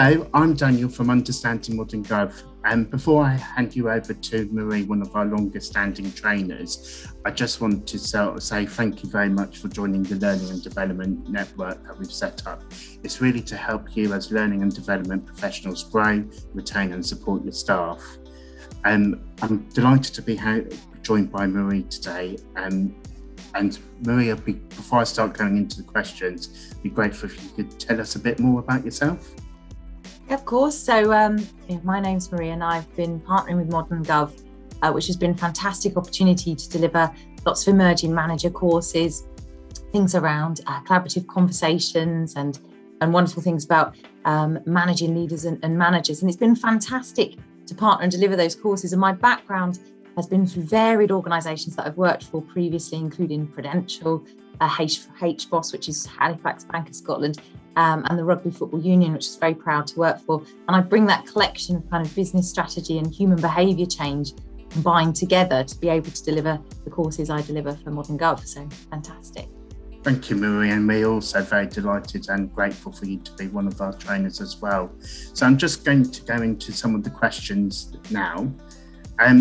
Hello, I'm Daniel from Understanding ModernGov. And before I hand you over to Marie, one of our longest standing trainers, I just want to say thank you very much for joining the Learning and Development Network that we've set up. It's really to help you as learning and development professionals grow, retain and support your staff. I'm delighted to be joined by Marie today. And Maria, before I start going into the questions, it'd be grateful if you could tell us a bit more about yourself. Of course. So my name's Maria and I've been partnering with ModernGov, which has been a fantastic opportunity to deliver lots of emerging manager courses, things around collaborative conversations and wonderful things about managing leaders and managers. And it's been fantastic to partner and deliver those courses. And my background has been through varied organisations that I've worked for previously, including Prudential, HBOS, which is Halifax Bank of Scotland, and the Rugby Football Union, which is very proud to work for. And I bring that collection of kind of business strategy and human behaviour change combined together to be able to deliver the courses I deliver for ModernGov. So fantastic. Thank you, Marie, and we're also very delighted and grateful for you to be one of our trainers as well. So I'm just going to go into some of the questions now.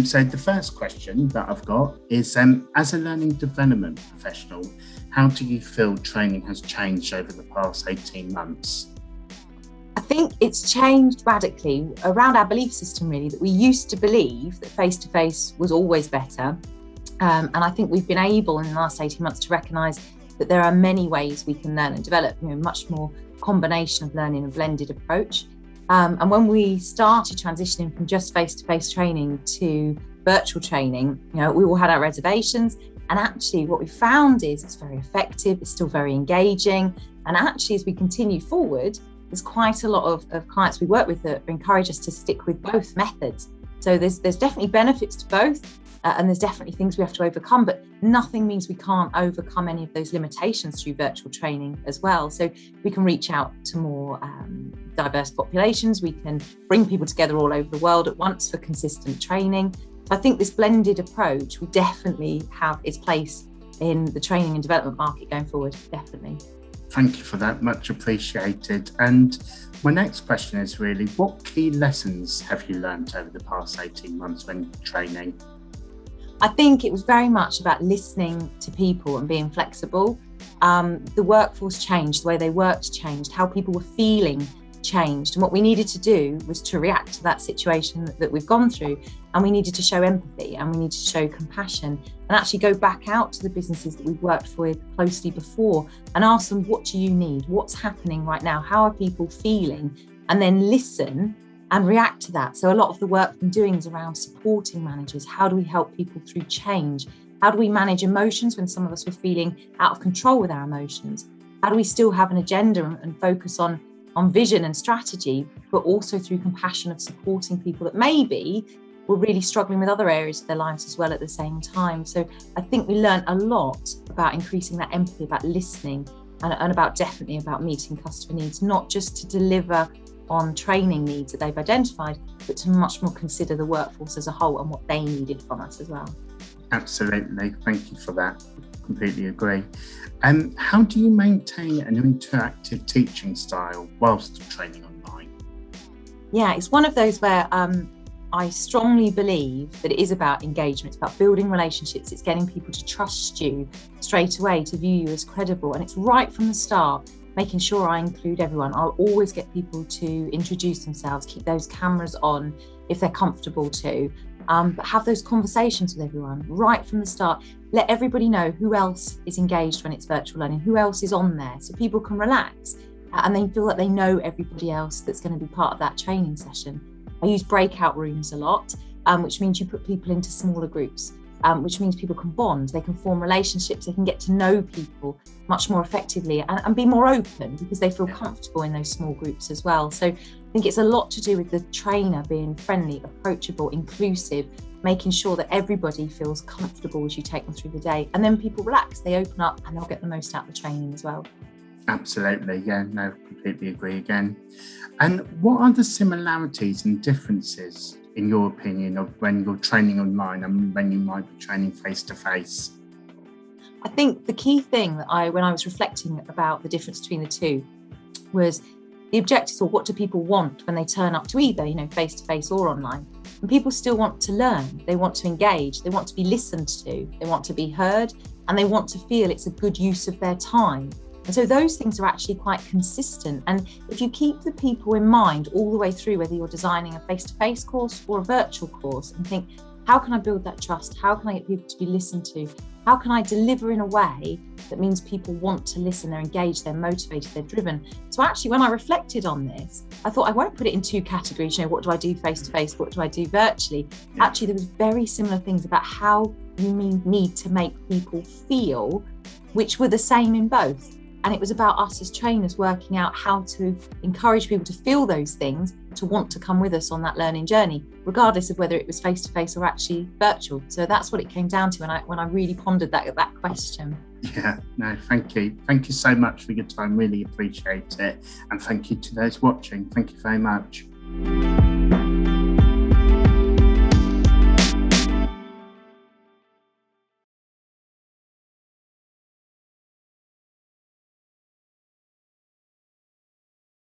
So the first question that I've got is, as a learning development professional, how do you feel training has changed over the past 18 months? I think it's changed radically around our belief system, really, that we used to believe that face-to-face was always better. And I think we've been able in the last 18 months to recognise that there are many ways we can learn and develop, much more combination of learning and blended approach. And when we started transitioning from just face-to-face training to virtual training, we all had our reservations. And actually what we found is it's very effective, it's still very engaging. And actually, as we continue forward, there's quite a lot of clients we work with that encourage us to stick with both methods. So there's definitely benefits to both. And there's definitely things we have to overcome, but nothing means we can't overcome any of those limitations through virtual training as well. So we can reach out to more diverse populations. We can bring people together all over the world at once for consistent training. So I think this blended approach will definitely have its place in the training and development market going forward, definitely. Thank you for that, much appreciated. And my next question is really, what key lessons have you learned over the past 18 months when training? I think it was very much about listening to people and being flexible. The workforce changed, the way they worked changed, how people were feeling changed. And what we needed to do was to react to that situation that we've gone through. And we needed to show empathy and we needed to show compassion and actually go back out to the businesses that we've worked with closely before and ask them, what do you need? What's happening right now? How are people feeling? And then listen and react to that. So a lot of the work I'm doing is around supporting managers. How do we help people through change? How do we manage emotions when some of us were feeling out of control with our emotions? How do we still have an agenda and focus on vision and strategy, but also through compassion of supporting people that maybe were really struggling with other areas of their lives as well at the same time? So I think we learned a lot about increasing that empathy, about listening, and definitely about meeting customer needs, not just to deliver on training needs that they've identified, but to much more consider the workforce as a whole and what they needed from us as well. Absolutely, thank you for that. Completely agree. How do you maintain an interactive teaching style whilst training online? Yeah, it's one of those where I strongly believe that it is about engagement, it's about building relationships, it's getting people to trust you straight away, to view you as credible. And it's right from the start, making sure I include everyone. I'll always get people to introduce themselves, keep those cameras on if they're comfortable to, but have those conversations with everyone right from the start. Let everybody know who else is engaged when it's virtual learning, who else is on there, so people can relax and they feel that they know everybody else that's going to be part of that training session. I use breakout rooms a lot, which means you put people into smaller groups. Which means people can bond, they can form relationships, they can get to know people much more effectively and be more open because they feel comfortable in those small groups as well. So I think it's a lot to do with the trainer being friendly, approachable, inclusive, making sure that everybody feels comfortable as you take them through the day. And then people relax, they open up and they'll get the most out of the training as well. Absolutely, yeah, no, completely agree again. And what are the similarities and differences, in your opinion, of when you're training online and when you might be training face-to-face? I think the key thing that when I was reflecting about the difference between the two was the objectives, or what do people want when they turn up to either, face-to-face or online? And people still want to learn, they want to engage, they want to be listened to, they want to be heard, and they want to feel it's a good use of their time. And so those things are actually quite consistent. And if you keep the people in mind all the way through, whether you're designing a face-to-face course or a virtual course, and think, how can I build that trust? How can I get people to be listened to? How can I deliver in a way that means people want to listen, they're engaged, they're motivated, they're driven? So actually, when I reflected on this, I thought I won't put it in two categories, what do I do face-to-face, what do I do virtually? Yeah. Actually, there was very similar things about how you need to make people feel, which were the same in both. And it was about us as trainers working out how to encourage people to feel those things, to want to come with us on that learning journey, regardless of whether it was face-to-face or actually virtual. So that's what it came down to when I really pondered that question. Yeah, no, thank you. Thank you so much for your time. Really appreciate it. And thank you to those watching. Thank you very much.